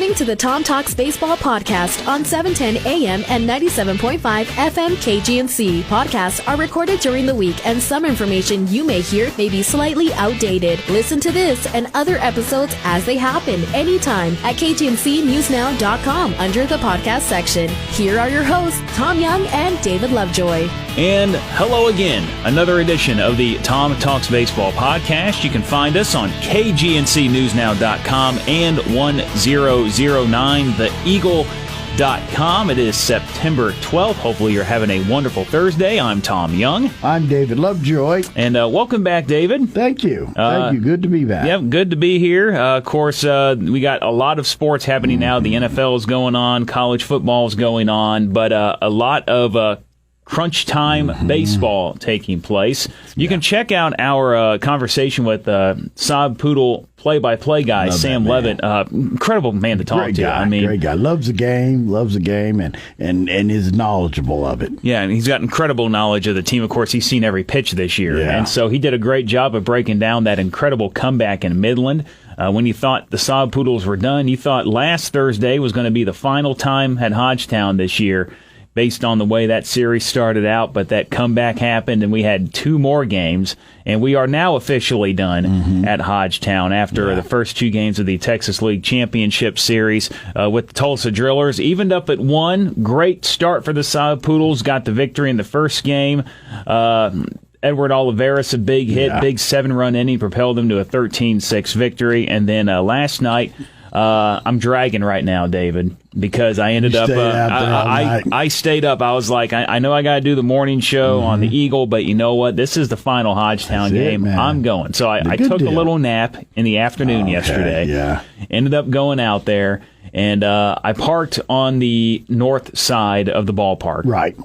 listening to the Tom Talks Baseball podcast on 710 AM and 97.5 FM KGNC. Podcasts are recorded during the week, and some information you may hear may be slightly outdated. Listen to this and other episodes as they happen anytime at KGNCNewsNow.com under the podcast section. Here are your hosts, Tom Young and David Lovejoy. And hello again. Another edition of the Tom Talks Baseball podcast. You can find us on KGNCNewsNow.com and 1009theeagle.com. It is September 12th. Hopefully you're having a wonderful Thursday. I'm Tom Young. I'm David Lovejoy. And welcome back, David. Thank you. Thank you. Good to be back. Yeah, good to be here. Of course, we got a lot of sports happening now. The NFL is going on. College football is going on. But a lot of crunch time baseball taking place. You can check out our conversation with Sod Poodle play-by-play guy, Sam Levitt. Incredible man to talk to. I mean, great guy. Loves the game, and is knowledgeable of it. Yeah, and he's got incredible knowledge of the team. Of course, he's seen every pitch this year. Yeah. And so he did a great job of breaking down that incredible comeback in Midland. When you thought the Sod Poodles were done, you thought last Thursday was going to be the final time at Hodgetown this year, based on the way that series started out, but that comeback happened, and we had two more games, and we are now officially done at Hodgetown after the first two games of the Texas League Championship Series with the Tulsa Drillers. Evened up at 1. Great start for the Sod Poodles. Got the victory in the first game. Edward Olivares, a big hit, big 7-run inning, propelled them to a 13-6 victory. And then last night, I'm dragging right now, David, because I ended up, I stayed up. I was like, I know I got to do the morning show on the Eagle, but you know what? This is the final Hodgetown game. I'm going. So I took a little nap in the afternoon yesterday. Yeah. Ended up going out there, and I parked on the north side of the ballpark. Right.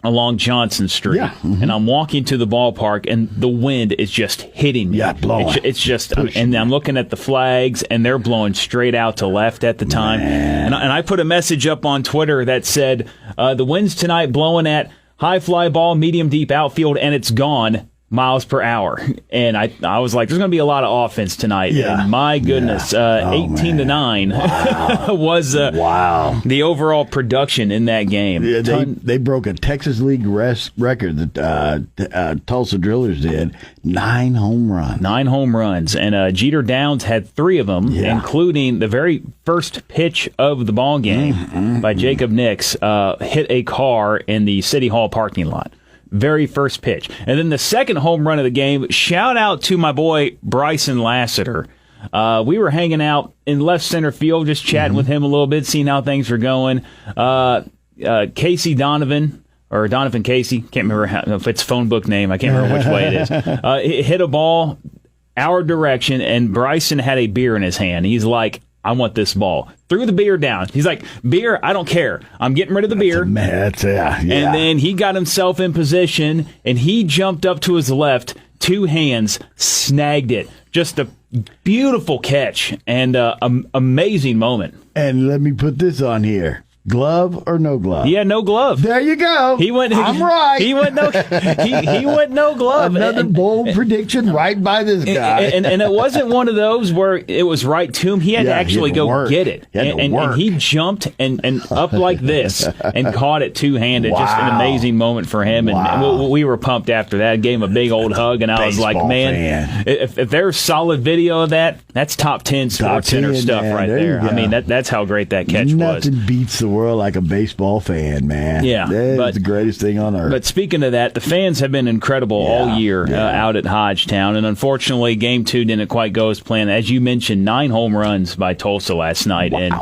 Along Johnson Street, and I'm walking to the ballpark, and the wind is just hitting me. Yeah, blowing. It's just, and I'm looking at the flags, and they're blowing straight out to left at the time. And I put a message up on Twitter that said, the wind's tonight blowing at high fly ball, medium deep outfield, and it's gone miles per hour. And I was like, there's going to be a lot of offense tonight. Yeah. And my goodness, 18-9 was the overall production in that game. Yeah, they broke a Texas League record that Tulsa Drillers did. 9 home runs. 9 home runs. And Jeter Downs had 3 of them, including the very first pitch of the ball game by Jacob Nix, hit a car in the City Hall parking lot. Very first pitch. And then the second home run of the game, shout out to my boy Bryson Lassiter. We were hanging out in left center field, just chatting with him a little bit, seeing how things were going. Casey Donovan, or Donovan Casey, can't remember if it's phone book name, I can't remember which way it is. Hit a ball our direction, and Bryson had a beer in his hand. He's like, I want this ball. Threw the beer down. He's like, beer, I don't care. I'm getting rid of the beer. And then he got himself in position, and he jumped up to his left, 2 hands, snagged it. Just a beautiful catch and amazing moment. And let me put this on here. Glove or no glove? Yeah, no glove. There you go. I'm right. He went no glove. Another bold prediction right by this guy. And it wasn't one of those where it was right to him. He had to actually go get it. And he jumped and up like this and caught it two-handed. Just an amazing moment for him. And we were pumped after that. Gave him a big old hug. And I was like, man, if there's solid video of that, that's top 10 SportsCenter stuff right there. I mean, that's how great that catch was. Nothing beats the world like a baseball fan, man. Yeah. That's the greatest thing on earth. But speaking of that, the fans have been incredible all year out at Hodgetown, and unfortunately, Game 2 didn't quite go as planned. As you mentioned, 9 home runs by Tulsa last night, and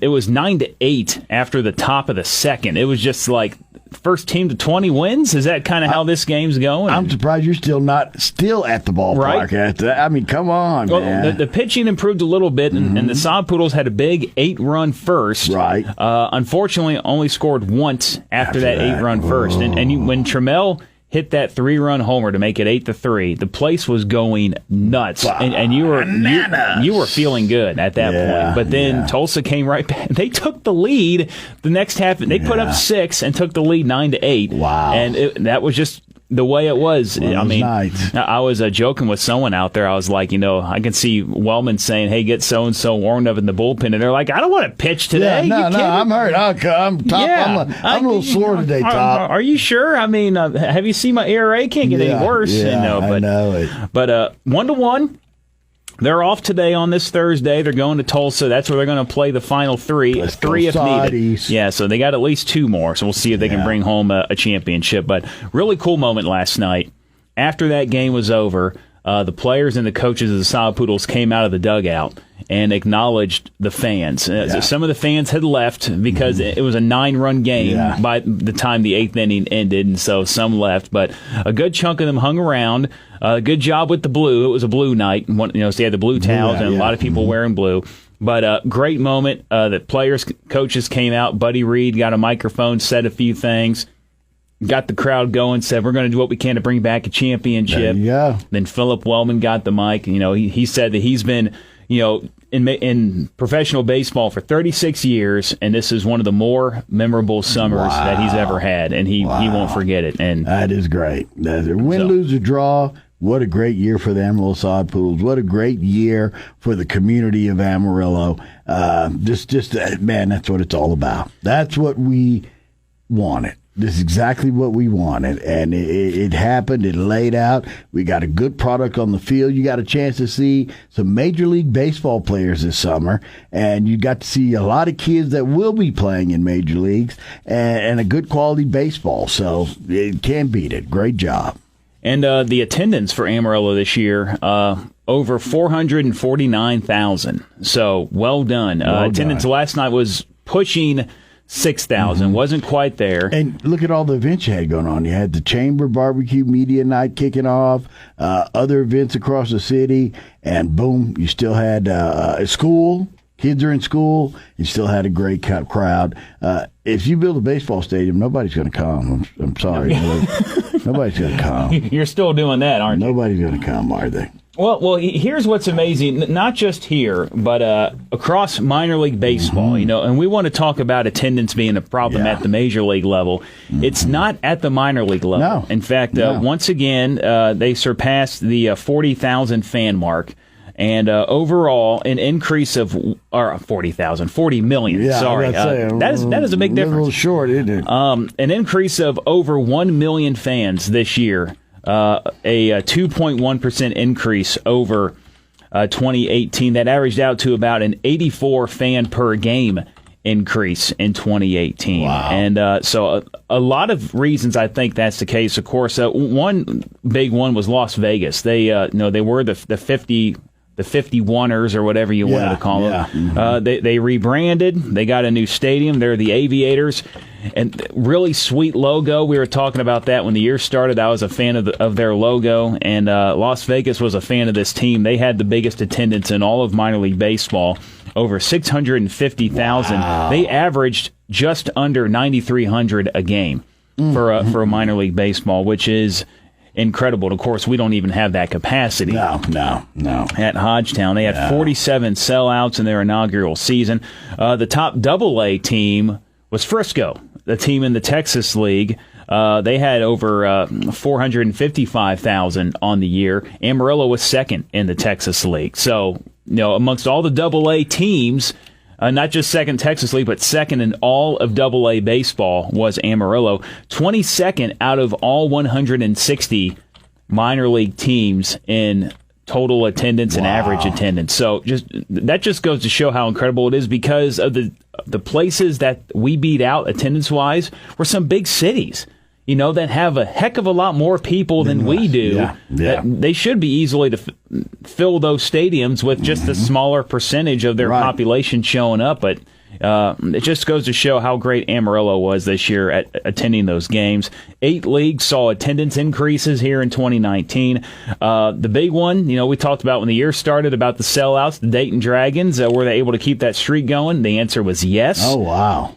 it was 9-8 after the top of the second. It was just like first team to 20 wins? Is that kind of how this game's going? I'm surprised you're still at the ballpark. Right? I mean, come on, man. The pitching improved a little bit, and the Sod Poodles had a big 8-run first. Right. Unfortunately, only scored once after that 8-run first. And when Trammell hit that 3-run homer to make it 8-3, the place was going nuts, and you were feeling good at that point. But then Tulsa came right back. They took the lead the next half. They put up 6 and took the lead 9-8. Wow! And that was just the way it was. I mean, nights. I was joking with someone out there. I was like, I can see Wellman saying, "Hey, get so and so warmed up in the bullpen," and they're like, "I don't want to pitch today." Yeah, no, I'm hurt. I'm top. Yeah, I'm a little sore today, Top. Are you sure? I mean, have you seen my ERA? Can't get any worse. Yeah, I know it. But 1-1. They're off today on this Thursday. They're going to Tulsa. That's where they're going to play the final three if needed. Yeah, so they got at least 2 more. So we'll see if they can bring home a championship. But really cool moment last night. After that game was over, the players and the coaches of the Sod Poodles came out of the dugout and acknowledged the fans. So some of the fans had left because it was a 9-run game by the time the 8th inning ended, and so some left. But a good chunk of them hung around. Good job with the blue. It was a blue night. So they had the blue towels and a lot of people wearing blue. But great moment. The players, coaches came out. Buddy Reed got a microphone, said a few things. Got the crowd going, said, we're going to do what we can to bring back a championship. Then Philip Wellman got the mic. He said that he's been, in professional baseball for 36 years, and this is one of the more memorable summers that he's ever had, and he won't forget it. And that is great. Win, lose, or draw. What a great year for the Amarillo Sod Poodles. What a great year for the community of Amarillo. Man, that's what it's all about. That's what we wanted. This is exactly what we wanted, and it happened. It laid out. We got a good product on the field. You got a chance to see some Major League Baseball players this summer, and you got to see a lot of kids that will be playing in Major Leagues and a good quality baseball. So it can't beat it. Great job. And the attendance for Amarillo this year, over 449,000. So well done. Attendance last night was pushing 6,000. Wasn't quite there. And look at all the events you had going on. You had the Chamber Barbecue Media Night kicking off, other events across the city, and boom, you still had school. Kids are in school. You still had a great crowd. If you build a baseball stadium, nobody's going to come. I'm sorry. Nobody's going to come. You're still doing that, aren't you? Nobody's going to come, are they? Well, here's what's amazing, not just here, but across minor league baseball, and we want to talk about attendance being a problem at the major league level. It's not at the minor league level. No. In fact, once again, they surpassed the 40,000 fan mark. And overall, an increase of 40 million. Yeah, sorry, that is a big difference. A little short, isn't it? An increase of over 1 million fans this year. A 2.1% increase over 2018. That averaged out to about an 84 fan per game increase in 2018. Wow. And so a lot of reasons I think that's the case. Of course, one big one was Las Vegas. They were the 51ers or whatever you wanted to call them. They rebranded. They got a new stadium. They're the Aviators. And really sweet logo. We were talking about that when the year started. I was a fan of their logo, and Las Vegas was a fan of this team. They had the biggest attendance in all of minor league baseball, over 650,000. Wow. They averaged just under 9,300 a game for a minor league baseball, which is incredible. Of course, we don't even have that capacity. No. At Hodgetown, they had 47 sellouts in their inaugural season. The top AA team was Frisco, the team in the Texas League. They had over 455,000 on the year. Amarillo was second in the Texas League. So, amongst all the AA teams, not just second Texas League, but second in all of AA baseball was Amarillo. 22nd out of all 160 minor league teams in total attendance and average attendance. So that just goes to show how incredible it is, because of the places that we beat out attendance-wise were some big cities, that have a heck of a lot more people than we do. That they should be easily to fill those stadiums with just a smaller percentage of their population showing up. But it just goes to show how great Amarillo was this year at attending those games. 8 leagues saw attendance increases here in 2019. The big one, we talked about when the year started about the sellouts, the Dayton Dragons. Were they able to keep that streak going? The answer was yes. Oh, wow.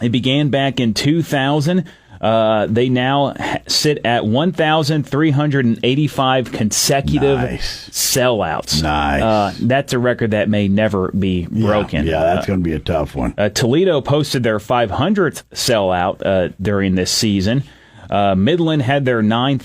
It began back in 2000. They now sit at 1,385 consecutive sellouts. Nice. That's a record that may never be broken. Yeah, that's going to be a tough one. Toledo posted their 500th sellout during this season. Midland had their 9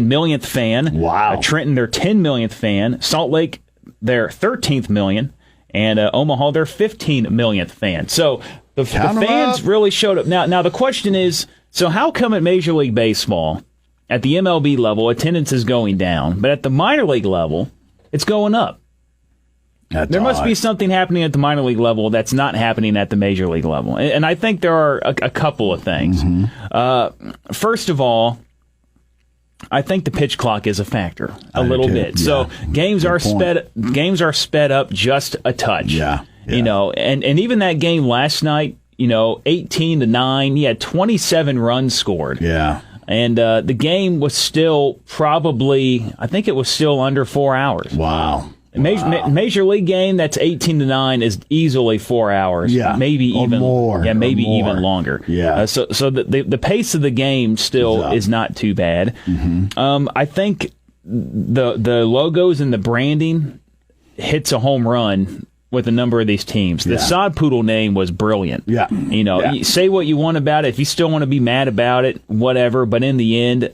millionth fan. Wow. Trenton, their 10 millionth fan. Salt Lake, their 13th million. And Omaha, their 15 millionth fan. So the fans really showed up. Now the question is, so how come at Major League Baseball, at the MLB level, attendance is going down, but at the minor league level, it's going up? There must be something happening at the minor league level that's not happening at the major league level. And I think there are a couple of things. First of all, I think the pitch clock is a factor a little bit. Yeah. So games are sped up just a touch. Yeah. You know, and even that game last night, 18-9, he had 27 runs scored. Yeah. And the game was still I think it was still under 4 hours. Wow. Major league game that's 18-9 is easily 4 hours. Yeah, maybe even more. Yeah, maybe even longer. Yeah. So the pace of the game still is not too bad. I think the logos and the branding hits a home run with a number of these teams. The Sod Poodle name was brilliant. Yeah. You say what you want about it. If you still want to be mad about it, whatever. But in the end,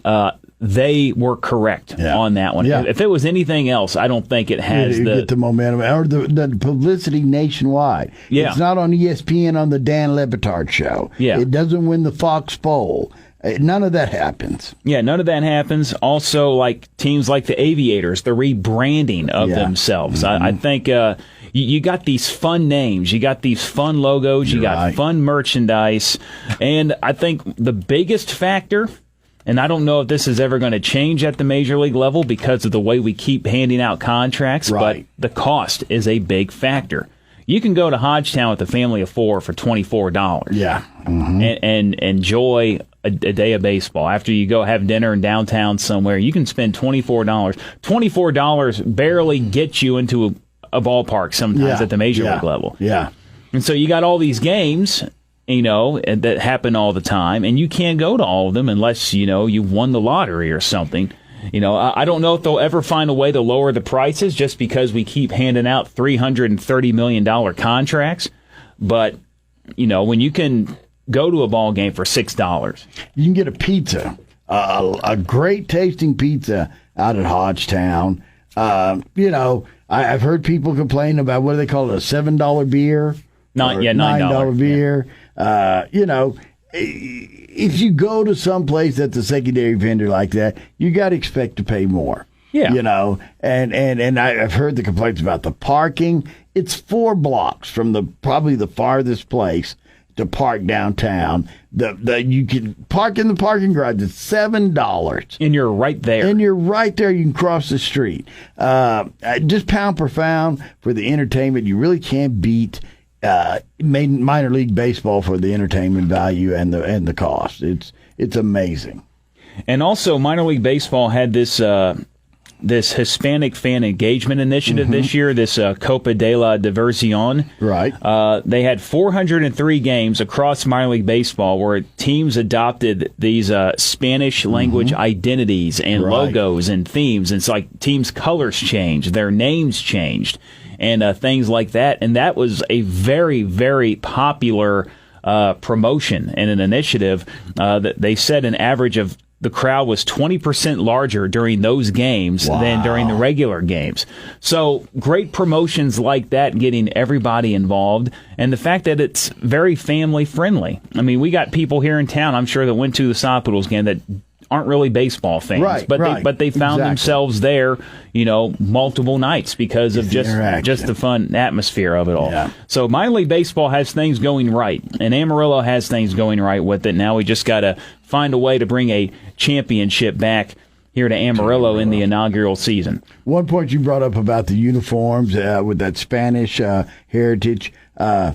they were correct on that one. Yeah. If it was anything else, I don't think it has get the momentum or the publicity nationwide. Yeah. It's not on ESPN on the Dan Le Batard show. Yeah. It doesn't win the Fox poll. None of that happens. Yeah, none of that happens. Also, like teams like the Aviators, the rebranding of themselves. I think you got these fun names, you got these fun logos, you got fun merchandise, and I think the biggest factor, and I don't know if this is ever going to change at the major league level because of the way we keep handing out contracts, but the cost is a big factor. You can go to Hodgetown with a family of 4 for $24. Yeah. And enjoy a day of baseball. After you go have dinner in downtown somewhere, you can spend $24. $24 barely gets you into a ballpark sometimes at the major league level. Yeah. And so you got all these games, that happen all the time, and you can't go to all of them unless, you won the lottery or something. I don't know if they'll ever find a way to lower the prices just because we keep handing out $330 million contracts. But, when you can go to a ball game for $6. You can get a pizza, a great tasting pizza out at Hodgetown. I've heard people complain about, what do they call it, a $7 beer? $9 beer. If you go to some place that's a secondary vendor like that, you got to expect to pay more. Yeah. And I've heard the complaints about the parking. It's 4 blocks from probably the farthest place to park downtown. You can park in the parking garage. It's $7. And you're right there. You can cross the street. Just pound per pound for the entertainment. You really can't beat minor league baseball for the entertainment value and the cost. It's amazing. And also, minor league baseball had this Hispanic fan engagement initiative this year, this Copa de la Diversión. Right. They had 403 games across minor league baseball where teams adopted these Spanish language identities and logos and themes. And it's like teams' colors changed, their names changed, and things like that. And that was a very, very popular promotion and an initiative that they said an average of the crowd was 20% larger during those games than during the regular games. So great promotions like that, getting everybody involved, and the fact that it's very family friendly. I mean, we got people here in town, I'm sure, that went to the Sod Poodles game that aren't really baseball fans, but they found themselves there, multiple nights because of just the fun atmosphere of it all. Yeah. So minor league baseball has things going right, and Amarillo has things going right with it. Now we just got to find a way to bring a championship back here to Amarillo in the inaugural season. One point you brought up about the uniforms with that Spanish heritage. A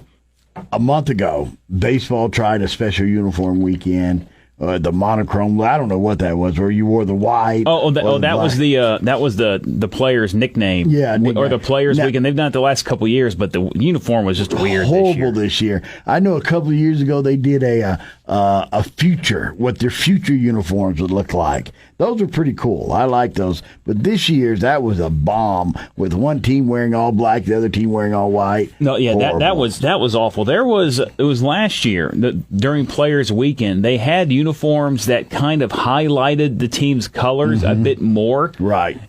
month ago, baseball tried a special uniform weekend. The monochrome, I don't know what that was, where you wore the white. That was the player's nickname. Yeah, or the player's weekend. They've done it the last couple of years, but the uniform was just weird. Horrible this year. I know a couple of years ago they did a future, what their future uniforms would look like. Those are pretty cool. I like those. But this year's, that was a bomb with one team wearing all black, the other team wearing all white. No, yeah, that was awful. It was last year during Players Weekend. They had uniforms uniforms that kind of highlighted the team's colors a bit more. Right.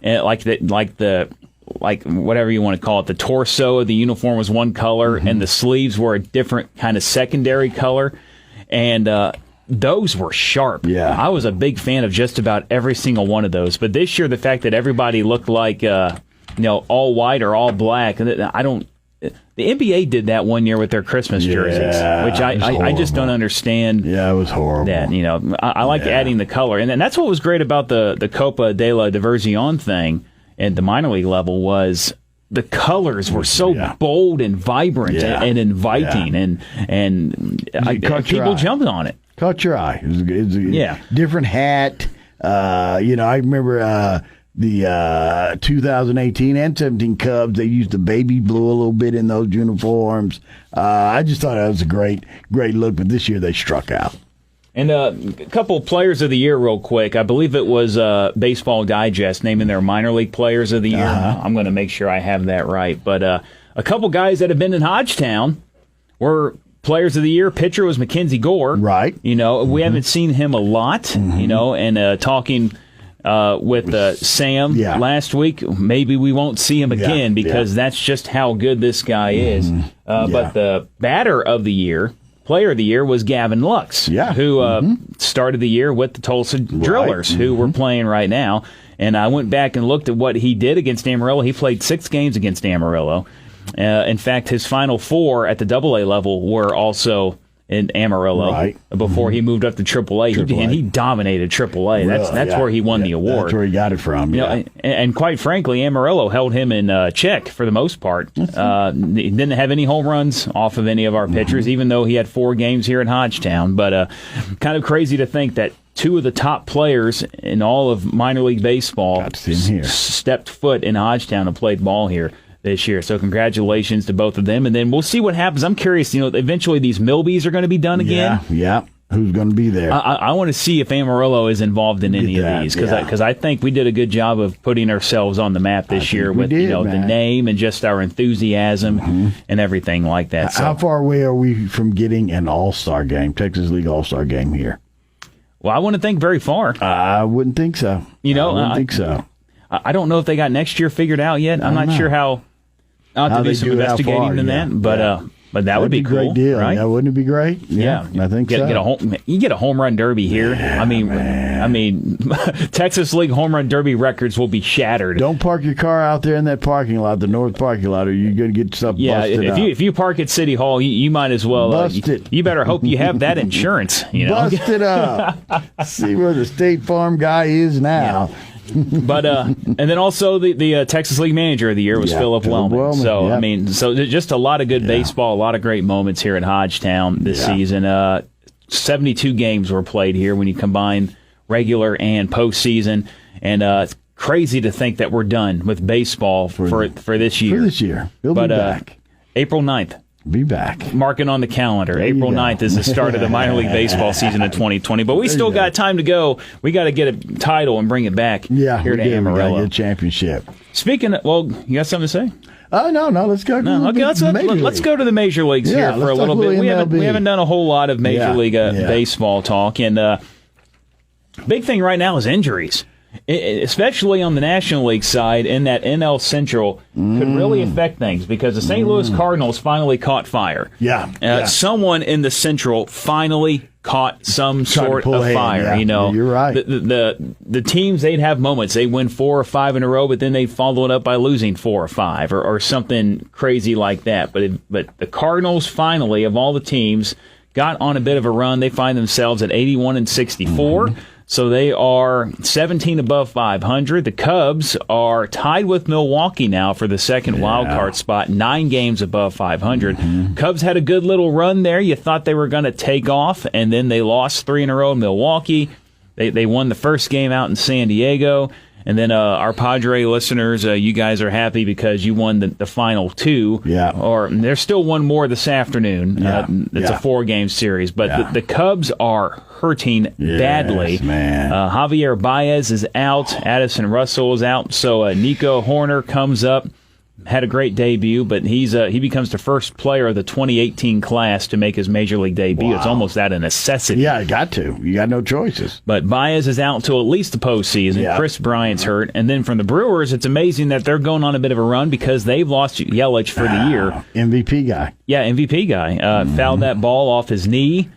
Like whatever you want to call it, the torso of the uniform was one color, and the sleeves were a different kind of secondary color. And those were sharp. Yeah. I was a big fan of just about every single one of those. But this year, the fact that everybody looked like all white or all black, the NBA did that one year with their Christmas jerseys, which I just don't understand. Yeah, it was horrible. That, I like adding the color. And that's what was great about the Copa de la Diversión thing at the minor league level was the colors were so bold and vibrant and inviting, and people jumped on it. Caught your eye. It was a different hat. I remember the 2018 and 17 Cubs, they used the baby blue a little bit in those uniforms. I just thought that was a great look, but this year they struck out. And a couple players of the year real quick. I believe it was Baseball Digest naming their minor league players of the year. I'm going to make sure I have that right. But a couple guys that have been in Hodgetown were players of the year. Pitcher was Mackenzie Gore. Right. We haven't seen him a lot, and talking with Sam last week, maybe we won't see him again because that's just how good this guy is. But the batter of the year, player of the year, was Gavin Lux, who started the year with the Tulsa Drillers, who we're playing right now. And I went back and looked at what he did against Amarillo. He played 6 games against Amarillo. In fact, his final 4 at the AA level were also in Amarillo before he moved up to AAA. And he dominated AAA. That's where he won the award. That's where he got it from. And quite frankly, Amarillo held him in check for the most part. He didn't have any home runs off of any of our pitchers, even though he had 4 games here in Hodgetown. But kind of crazy to think that 2 of the top players in all of minor league baseball stepped foot in Hodgetown and played ball here this year. So congratulations to both of them. And then we'll see what happens. I'm curious, eventually these MiLBs are going to be done again. Yeah. Who's going to be there? I want to see if Amarillo is involved in any of these because I think we did a good job of putting ourselves on the map this year with the name and just our enthusiasm and everything like that. So, how far away are we from getting an All-Star game, Texas League All-Star game here? Well, I wouldn't think very far. I wouldn't think so. I wouldn't think so. I don't know if they got next year figured out yet. I'm not sure how. I'll have to do some investigating in that, but that would be cool, a great deal, right? Wouldn't it be great? Yeah, I think so. You get a home run derby here. I mean, Texas League home run derby records will be shattered. Don't park your car out there in that parking lot, the north parking lot, or you're going to get stuff busted up. If you park at City Hall, you might as well. Bust it. You better hope you have that insurance. Bust it up. See where the State Farm guy is now. Yeah. But and then also the Texas League Manager of the Year was Philip Wellman. So so just a lot of good baseball, a lot of great moments here at Hodgetown this season. 72 games were played here when you combine regular and postseason, and it's crazy to think that we're done with baseball for this year. For this year, we'll be back. April 9th. Be back. Mark it on the calendar. April 9th is the start of the minor league baseball season in 2020. But we still got time to go. We got to get a title and bring it back here to Amarillo. We got a championship. Speaking of, you got something to say? No, let's go. Let's go to the major leagues here for a little bit. We haven't done a whole lot of major league baseball talk. And big thing right now is injuries. Especially on the National League side, in that NL Central could really affect things because the St. Louis Cardinals finally caught fire. Someone in the Central finally caught some sort of fire. You're right. The teams, they'd have moments. They'd win 4 or 5 in a row, but then they'd follow it up by losing 4 or 5 or something crazy like that. But the Cardinals finally, of all the teams, got on a bit of a run. They find themselves at 81-64. So they are 17 above 500. The Cubs are tied with Milwaukee now for the second wild card spot, 9 games above 500. Cubs had a good little run there. You thought they were going to take off, and then they lost 3 in a row in Milwaukee. They won the first game out in San Diego. And then our Padre listeners, you guys are happy because you won the final 2. Or there's still one more this afternoon. It's a 4-game series. But the Cubs are hurting badly. Javier Baez is out. Addison Russell is out. So Nico Horner comes up had a great debut, but he becomes the first player of the 2018 class to make his major league debut. Wow. It's almost out of necessity. Yeah, you got to. You got no choices. But Baez is out until at least the postseason. Yeah. Chris Bryant's hurt. And then from the Brewers, it's amazing that they're going on a bit of a run because they've lost Yelich for the year. MVP guy. Yeah, MVP guy. Fouled that ball off his knee.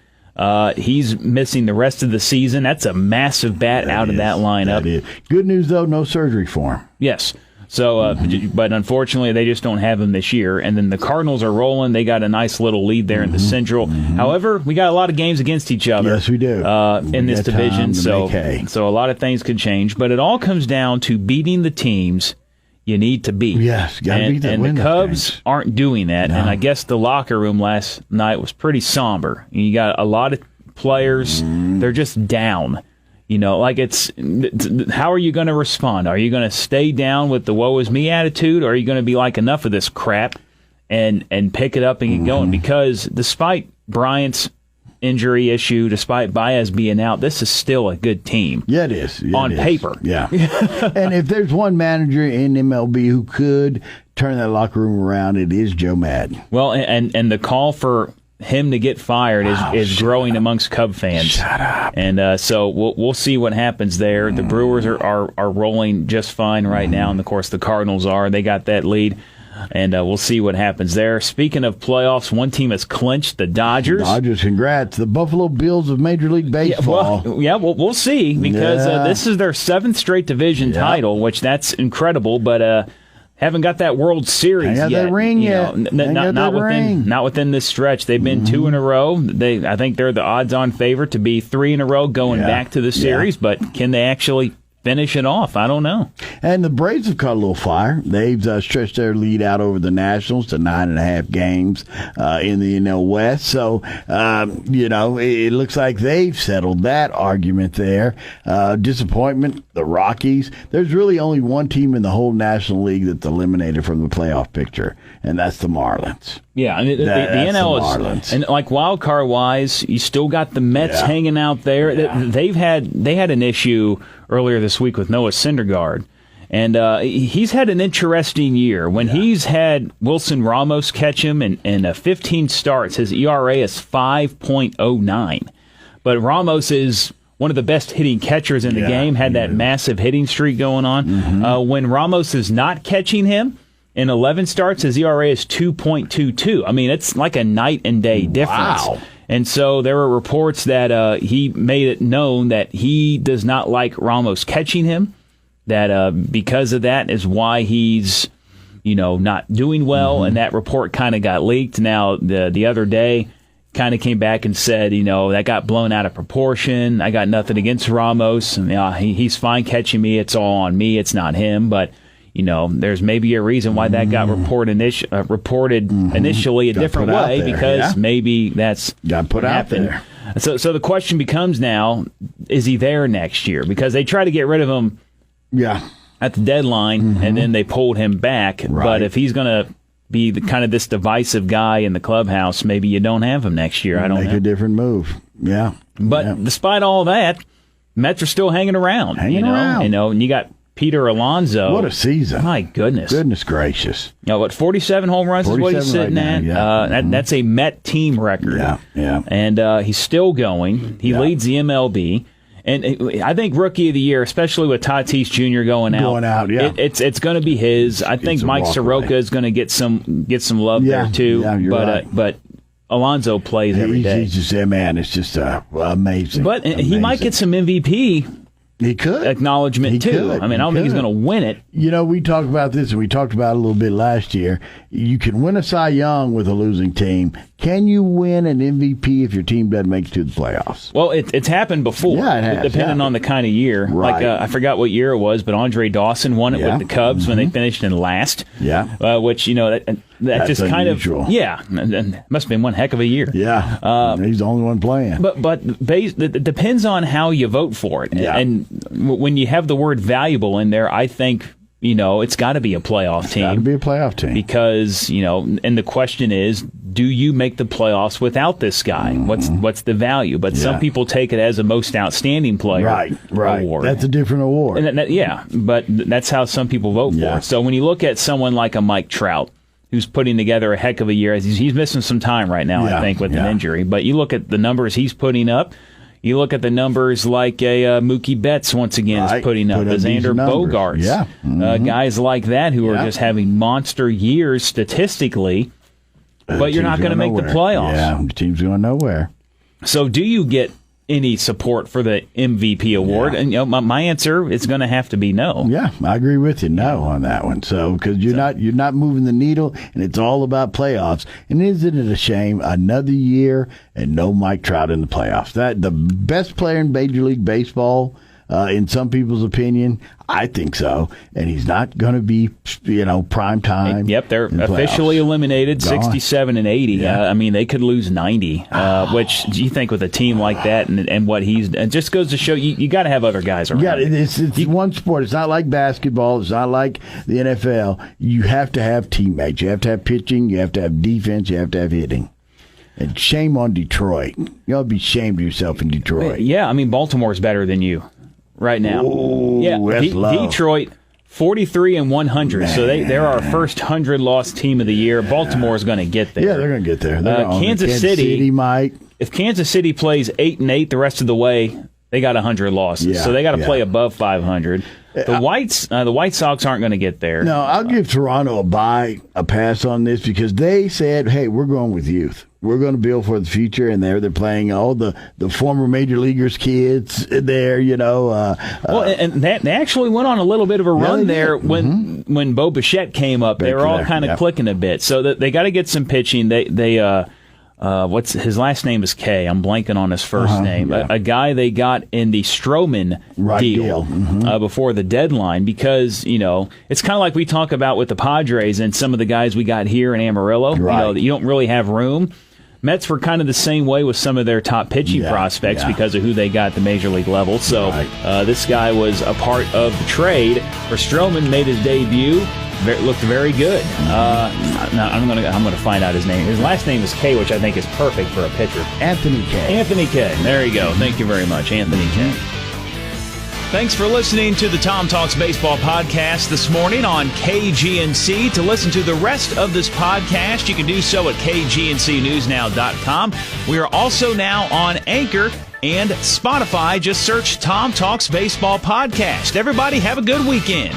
He's missing the rest of the season. That's a massive bat out of that lineup. That is. Good news, though, no surgery for him. Yes. So, but unfortunately, they just don't have him this year. And then the Cardinals are rolling. They got a nice little lead there in the Central. However, we got a lot of games against each other. Yes, we do. In this division. So a lot of things could change. But it all comes down to beating the teams you need to beat. Yes, got to beat them. And the Cubs aren't doing that. No. And I guess the locker room last night was pretty somber. You got a lot of players, they're just down. You know, like it's how are you going to respond? Are you going to stay down with the woe is me attitude, or are you going to be like, enough of this crap and pick it up and get going? Because despite Bryant's injury issue, despite Baez being out, this is still a good team. Yeah, it is. Yeah, on paper. Yeah. And if there's one manager in MLB who could turn that locker room around, it is Joe Madden. Well, and the call for him to get fired is growing amongst Cub fans. Shut up. And so we'll see what happens there. The Brewers are rolling just fine right now, and of course the Cardinals are. They got that lead, and we'll see what happens there. Speaking of playoffs, one team has clinched, the Dodgers. Dodgers, congrats. The Buffalo Bills of Major League Baseball. We'll see, because this is their 7th straight division title, which that's incredible, but haven't got that World Series yet. That ring yet. Not within this stretch. They've been 2 in a row. I think they're the odds-on favorite to be 3 in a row going back to the series. But can they actually finish it off? I don't know. And the Braves have caught a little fire. They've stretched their lead out over the Nationals to 9.5 games in the NL West. So, it looks like they've settled that argument there. Disappointment, the Rockies. There's really only one team in the whole National League that's eliminated from the playoff picture, and that's the Marlins. Yeah, I mean, the NL is, and like wild card wise, you still got the Mets hanging out there. Yeah. They had an issue earlier this week with Noah Syndergaard, and he's had an interesting year. When he's had Wilson Ramos catch him in 15 starts, his ERA is 5.09. But Ramos is one of the best hitting catchers in the game. Had that massive hitting streak going on. When Ramos is not catching him, in 11 starts, his ERA is 2.22. I mean, it's like a night and day difference. Wow. And so there were reports that he made it known that he does not like Ramos catching him, that because of that is why he's, not doing well, and that report kind of got leaked. Now, the other day, kind of came back and said, that got blown out of proportion. I got nothing against Ramos, and he's fine catching me. It's all on me. It's not him, but there's maybe a reason why that got reported initially a different way, because maybe that's got put out there. So the question becomes now, is he there next year? Because they tried to get rid of him at the deadline, and then they pulled him back. Right. But if he's going to be the kind of this divisive guy in the clubhouse, maybe you don't have him next year. I don't know. Make a different move. Yeah. But despite all that, Mets are still hanging around. And you got Peter Alonso. What a season. My goodness. Goodness gracious. 47 home runs is what he's sitting at. That's a Met team record. Yeah. And he's still going. He leads the MLB. And I think Rookie of the Year, especially with Tatis Jr. going out, it's going to be his. I think Mike Soroka is going to get some love there too. Yeah, you're right. But Alonso plays every day. He's just it's just amazing. But he might get some MVP. He could. Acknowledgement, too. I mean, I don't think he's going to win it. We talked about this, and we talked about it a little bit last year. You can win a Cy Young with a losing team. Can you win an MVP if your team doesn't make it to the playoffs? Well, it's happened before. Yeah, it has. Depending on the kind of year. Right. Like, I forgot what year it was, but Andre Dawson won it with the Cubs when they finished in last. Yeah. Which, that's just unusual. Kind of, and must have been one heck of a year. Yeah. He's the only one playing. But it depends on how you vote for it. Yeah. And when you have the word valuable in there, I think, it's got to be a playoff team. It's got to be a playoff team. Because, and the question is, do you make the playoffs without this guy? What's the value? But some people take it as a most outstanding player award. That's a different award. And but that's how some people vote for it. So when you look at someone like a Mike Trout, who's putting together a heck of a year, he's missing some time right now, I think, with an injury. But you look at the numbers he's putting up. You look at the numbers like a Mookie Betts, once again, is putting up. As Xander Bogaerts. Guys like that who are just having monster years statistically, but you're not going to make the playoffs. Yeah, the team's going nowhere. So do you get any support for the MVP award? And my answer is going to have to be no. Yeah, I agree with you. No on that one. So because you're not moving the needle, and it's all about playoffs. And isn't it a shame? Another year and no Mike Trout in the playoffs. That the best player in Major League Baseball. In some people's opinion, I think so, and he's not going to be, prime time. Yep, they're officially eliminated, 67 and 80. Yeah. I mean, they could lose 90, which you think with a team like that and what he's, it just goes to show you got to have other guys around. Yeah, it's one sport. It's not like basketball. It's not like the NFL. You have to have teammates. You have to have pitching. You have to have defense. You have to have hitting. And shame on Detroit. You ought to be ashamed of yourself in Detroit. Yeah, I mean, Baltimore's better than you. Right now, that's low. Detroit 43 and 100, man. So they're our first 100-loss team of the year. Baltimore's going to get there. Yeah, they're going to get there. Kansas City might. If Kansas City plays 8-8 the rest of the way, they got 100 losses. So they got to play above 500. The White Sox aren't going to get there. No, I'll give Toronto a pass on this because they said, "Hey, we're going with youth. We're going to build for the future," and they're playing all the former major leaguers' kids there. And they actually went on a little bit of a run there when Bo Bichette came up. They were all kind of clicking a bit, so they got to get some pitching. What's his last name is K. I'm blanking on his first name. Yeah. A guy they got in the Stroman deal before the deadline because, it's kind of like we talk about with the Padres and some of the guys we got here in Amarillo. Right. You don't really have room. Mets were kind of the same way with some of their top pitching prospects because of who they got at the major league level. So this guy was a part of the trade where Stroman made his debut. Looked very good. I'm gonna find out his name. His last name is K, which I think is perfect for a pitcher. Anthony K. Anthony K. There you go. Thank you very much, Anthony K. Thanks for listening to the Tom Talks Baseball podcast this morning on KGNC. To listen to the rest of this podcast, you can do so at KGNCNewsNow.com. We are also now on Anchor and Spotify. Just search Tom Talks Baseball podcast. Everybody have a good weekend.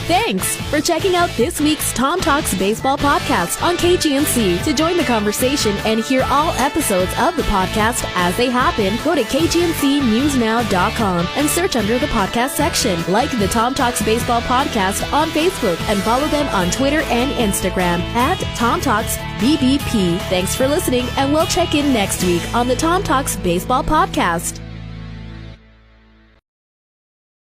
Thanks for checking out this week's Tom Talks Baseball podcast on KGNC. To join the conversation and hear all episodes of the podcast as they happen, go to KGNCNewsNow.com and search under the podcast section. Like the Tom Talks Baseball podcast on Facebook and follow them on Twitter and Instagram at Tom Talks BBP. Thanks for listening, and we'll check in next week on the Tom Talks Baseball podcast.